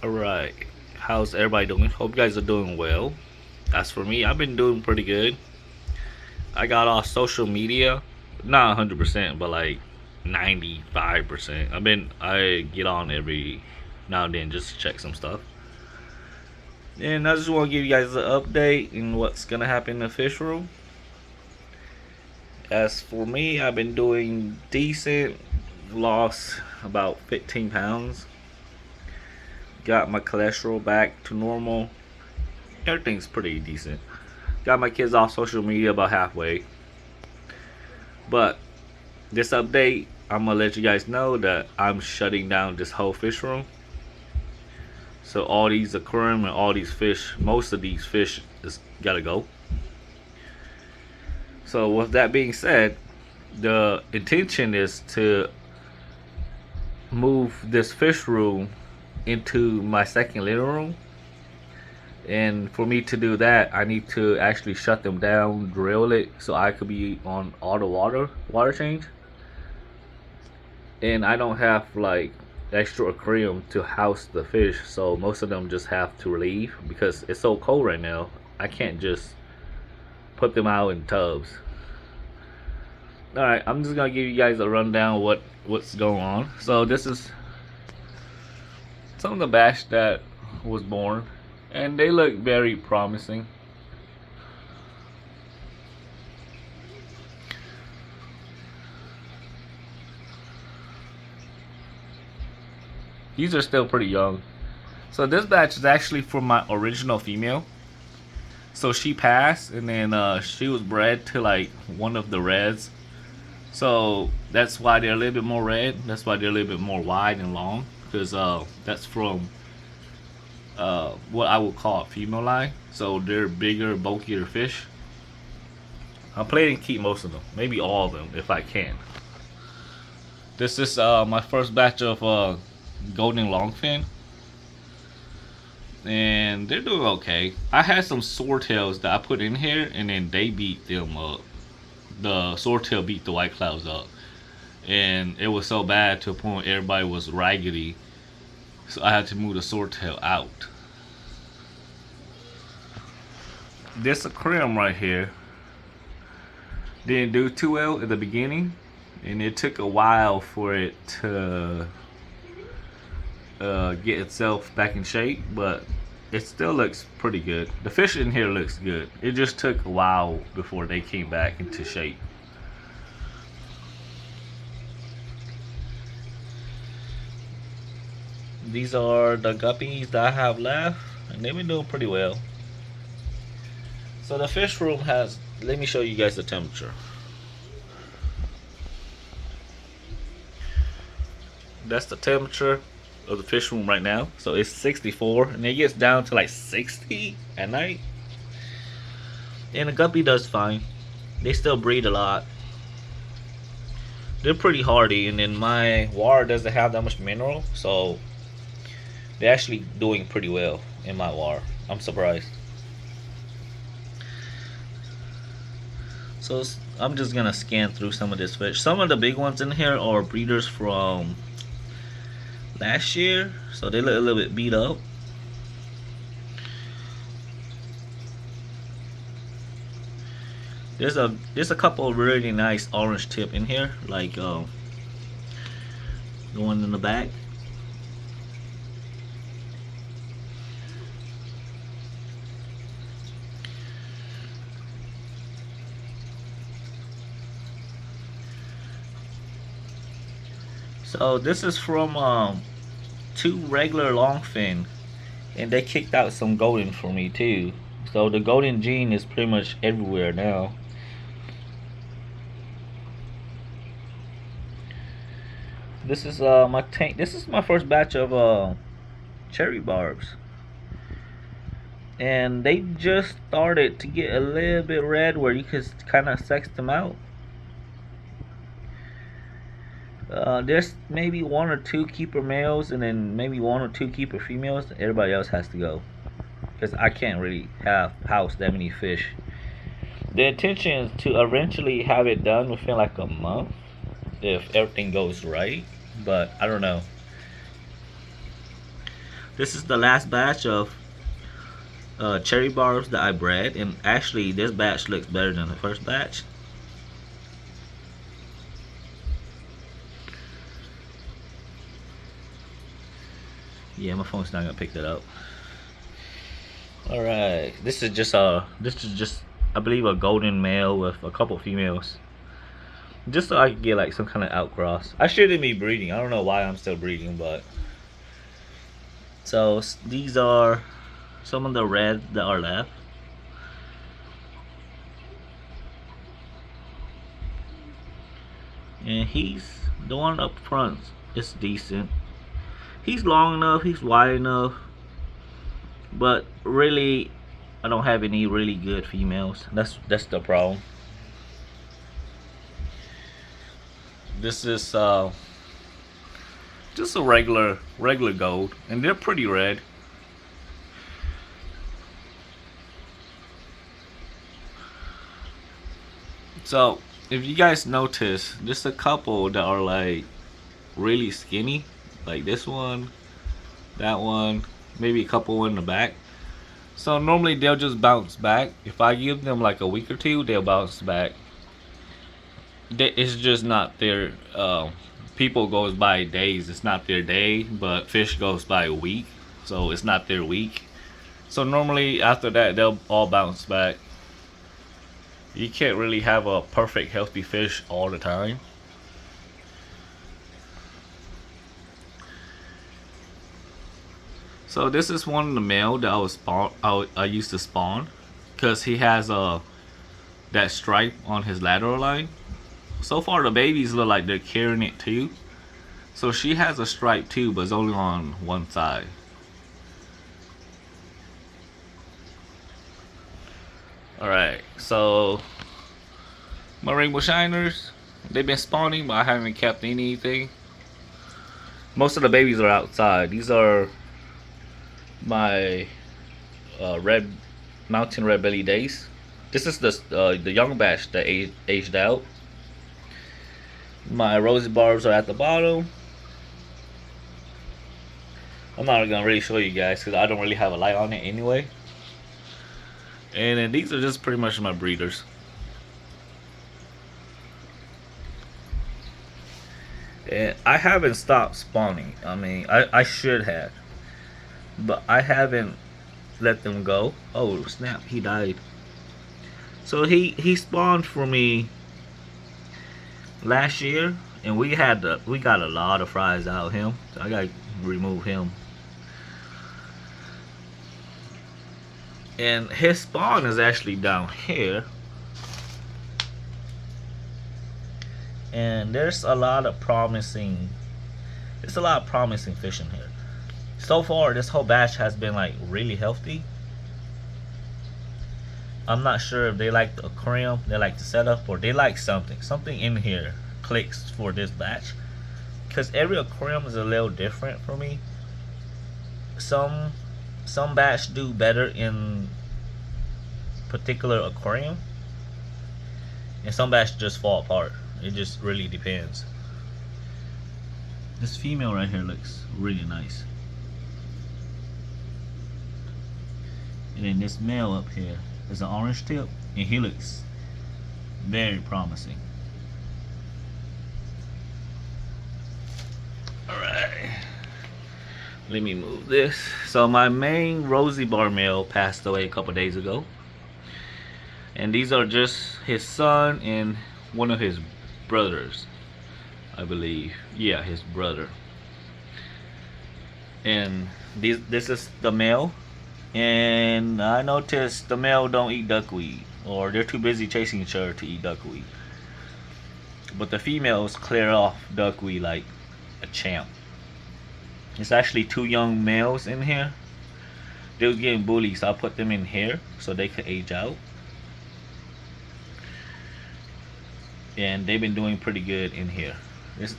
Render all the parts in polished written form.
Alright, how's everybody doing? Hope you guys are doing well. As for me, I've been doing pretty good. I got off social media, not 100%, but like 95%. I get on every now and then just to check some stuff. And I just want to give you guys an update in what's gonna happen in the fish room. As for me, I've been doing decent. Lost about 15 pounds. Got my cholesterol back to normal. Everything's pretty decent. Got my kids off social media about halfway. But this update, I'm gonna let you guys know that I'm shutting down this whole fish room. So all these aquarium and all these fish, most of these fish is gotta go. So with that being said, the intention is to move this fish room into my second living room. And for me to do that, I need to actually shut them down, drill it, so I could be on all the water change. And I don't have like extra aquarium to house the fish, so most of them just have to leave because it's so cold right now. I can't just put them out in tubs. Alright, I'm just gonna give you guys a rundown of what's going on. So this is some of the batch that was born, and they look very promising. These are still pretty young. So this batch is actually from my original female. So she passed, and then she was bred to like one of the reds. So that's why they're a little bit more red. That's why they're a little bit more wide and long, because that's from what I would call a female line. So they're bigger, bulkier fish. I'm planning to keep most of them, maybe all of them if I can. This is my first batch of golden longfin, and they're doing okay. I had some swordtails that I put in here, and then they beat them up. The swordtail beat the white clouds up, and it was so bad to a point everybody was raggedy, so I had to move the swordtail out. This aquarium right here didn't do too well at the beginning, and it took a while for it to get itself back in shape, but it still looks pretty good. The fish in here looks good. It just took a while before they came back into shape. These are the guppies that I have left, and they've been doing pretty well. So the fish room has, let me show you guys the temperature. That's the temperature of the fish room right now. So it's 64, and it gets down to like 60 at night. And the guppy does fine. They still breed a lot. They're pretty hardy, and then my water doesn't have that much mineral, so they're actually doing pretty well in my water. I'm surprised. So I'm just gonna scan through some of this fish. Some of the big ones in here are breeders from last year, so they look a little bit beat up. There's a couple of really nice orange tip in here, like the one in the back. So this is from two regular longfin, and they kicked out some golden for me too. So the golden gene is pretty much everywhere now. This is my tank. This is my first batch of cherry barbs, and they just started to get a little bit red where you could kind of sex them out. There's maybe one or two keeper males, and then maybe one or two keeper females. Everybody else has to go, because I can't really house that many fish. The intention is to eventually have it done within like a month, if everything goes right, but I don't know. This is the last batch of cherry barbs that I bred, and actually this batch looks better than the first batch. Yeah, my phone's not gonna pick that up. All right, this is just I believe a golden male with a couple females, just so I can get like some kind of outcross. I shouldn't be breeding. I don't know why I'm still breeding, but so these are some of the reds that are left. And he's the one up front is decent. He's long enough, he's wide enough, but really I don't have any really good females. That's the problem. This is just a regular gold, and they're pretty red. So if you guys notice, just a couple that are like really skinny, like this one, that one, maybe a couple in the back. So normally they'll just bounce back. If I give them like a week or two, they'll bounce back. It's just not their people goes by days. It's not their day, but fish goes by a week, so it's not their week. So normally after that they'll all bounce back. You can't really have a perfect healthy fish all the time. So this is one of the male that I used to spawn, because he has that stripe on his lateral line. So far the babies look like they're carrying it too. So she has a stripe too, but it's only on one side. Alright, so my rainbow shiners, they've been spawning, but I haven't kept anything. Most of the babies are outside. These are my red mountain red belly days. This is the young batch that aged out. My rosy barbs are at the bottom. I'm not gonna really show you guys because I don't really have a light on it anyway. And then these are just pretty much my breeders. And I haven't stopped spawning. I mean, I should have, but I haven't let them go. Oh snap, he died. So he spawned for me last year, and we got a lot of fries out of him, so I gotta remove him. And his spawn is actually down here, and there's a lot of promising fish in here. So far this whole batch has been like really healthy. I'm not sure if they like the aquarium, they like the setup, or they like something in here clicks for this batch, because every aquarium is a little different for me. Some batch do better in particular aquarium, and some batch just fall apart. It just really depends. This female right here looks really nice, and then this male up here is an orange tip, and he looks very promising. Alright, let me move this. So my main rosy bar male passed away a couple days ago, and these are just his son and one of his brothers, I believe. Yeah, his brother. And this is the male, and I noticed the male don't eat duckweed, or they're too busy chasing each other to eat duckweed. But the females clear off duckweed like a champ. It's actually two young males in here. They was getting bullied, so I put them in here so they could age out. And they've been doing pretty good in here. This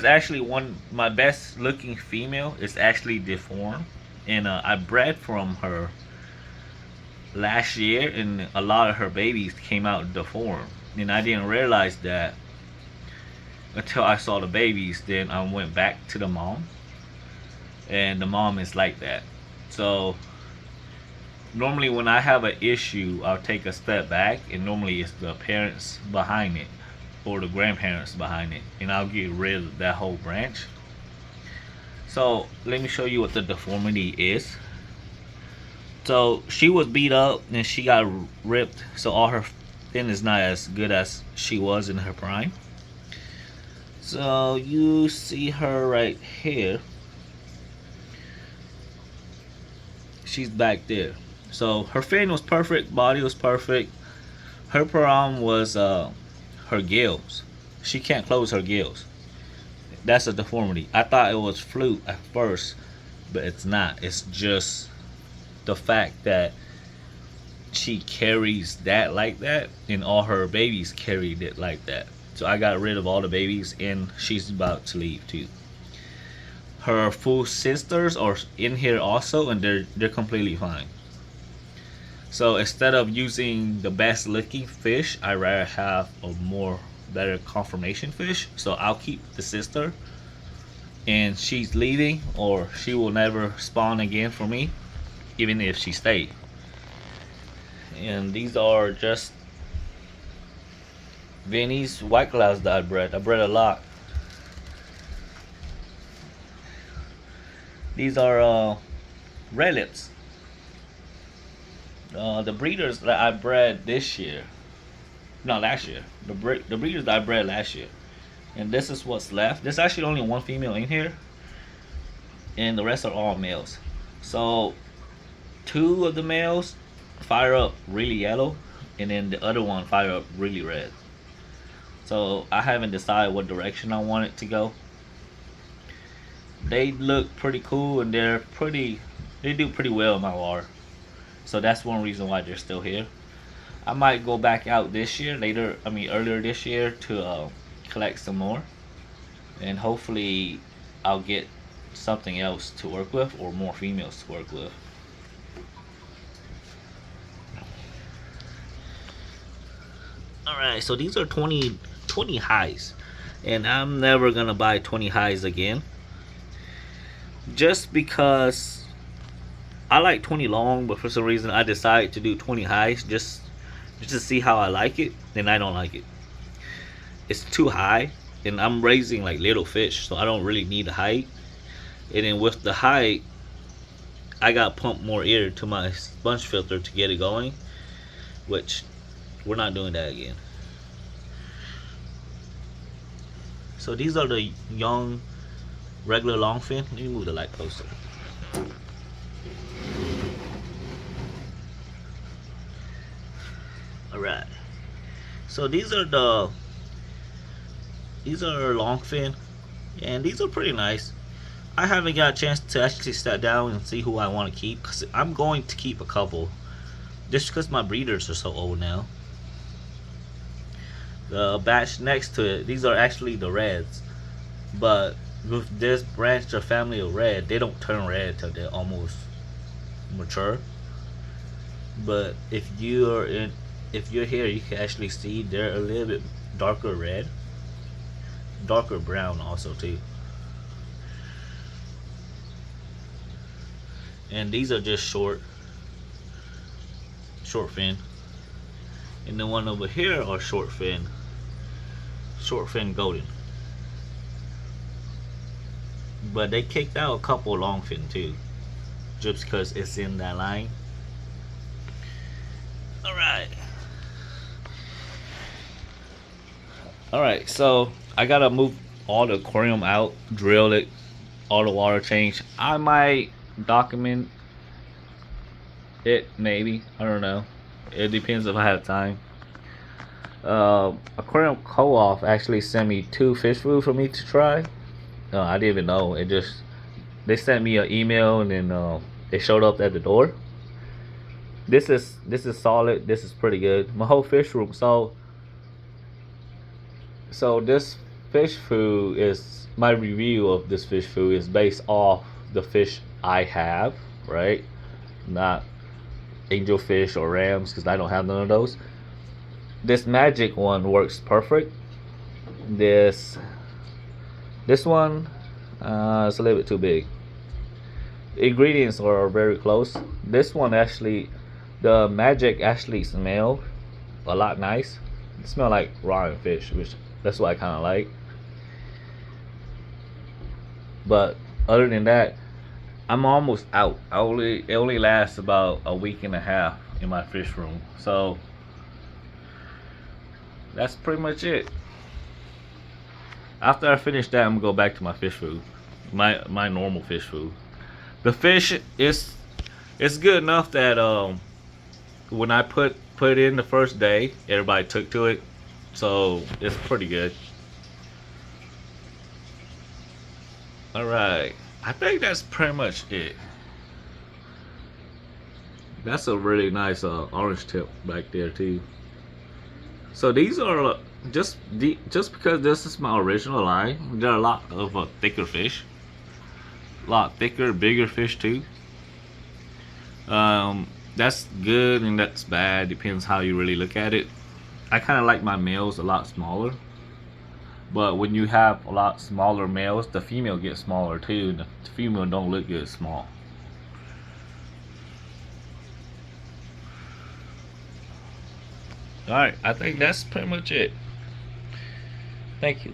actually my best looking female is actually deformed, and I bred from her last year, and a lot of her babies came out deformed, and I didn't realize that until I saw the babies. Then I went back to the mom, and the mom is like that. So normally when I have an issue, I'll take a step back, and normally it's the parents behind it or the grandparents behind it, and I'll get rid of that whole branch. So let me show you what the deformity is. So she was beat up and she got ripped, so all her fin is not as good as she was in her prime. So you see her right here. She's back there. So her fin was perfect, body was perfect. Her problem was her gills. She can't close her gills. That's a deformity. I thought it was fluke at first, but it's not. It's just the fact that she carries that like that, and all her babies carried it like that. So I got rid of all the babies, and she's about to leave too. Her full sisters are in here also, and they're completely fine. So instead of using the best looking fish, I rather have a more better conformation fish. So I'll keep the sister, and she's leaving, or she will never spawn again for me, even if she stayed. And these are just Vinny's white clouds that I bred. I bred a lot. These are red lips. The breeders that I bred this year, not last year. The breeders that I bred last year, and this is what's left. There's actually only one female in here, and the rest are all males. So two of the males fire up really yellow, and then the other one fire up really red. So I haven't decided what direction I want it to go. They look pretty cool, and they do pretty well in my water. So that's one reason why they're still here. I might go back out this year, earlier this year, to collect some more, and hopefully I'll get something else to work with, or more females to work with. Alright, so these are 20 highs, and I'm never gonna buy 20 highs again, just because I like 20 long, but for some reason I decided to do 20 highs just to see how I like it, and I don't like it. It's too high, and I'm raising like little fish, so I don't really need the height. And then with the height, I got pump more air to my sponge filter to get it going, which we're not doing that again. So these are the young regular longfin. Let me move the light closer. Alright. So these are longfin, and these are pretty nice. I haven't got a chance to actually sit down and see who I want to keep, because I'm going to keep a couple, just because my breeders are so old now. The batch next to it, these are actually the reds, but with this branch or family of red, they don't turn red till they're almost mature. But if you're here, you can actually see they're a little bit darker red, darker brown also too. And these are just short fin, and the one over here are short fin golden. But they kicked out a couple long fin too, just because it's in that line. Alright, so I gotta move all the aquarium out, drill it, all the water change. I might document it, maybe, I don't know, it depends if I have time. Aquarium co-op actually sent me 2 fish food for me to try. I didn't even know. They sent me an email, and then it showed up at the door. This is solid. This is pretty good. My whole fish room. So this fish food is, my review of this fish food is based off the fish I have, right? Not angelfish or rams, because I don't have none of those. This magic one works perfect. This one, it's a little bit too big. ingredients are very close. This one actually, the magic actually smell a lot nice. It smell like raw fish, which that's what I kind of like. But other than that, I'm almost out. It only lasts about a week and a half in my fish room. So that's pretty much it. After I finish that, I'm gonna go back to my fish food, my normal fish food. The fish is it's good enough that when I put in the first day, everybody took to it, so it's pretty good. All right, I think that's pretty much it. That's a really nice orange tip back there too. So these are just because this is my original line. There are a lot of thicker fish, a lot thicker, bigger fish too. That's good and that's bad. Depends how you really look at it. I kind of like my males a lot smaller, but when you have a lot smaller males, the female gets smaller too. The female don't look good small. All right, I think that's pretty much it. Thank you.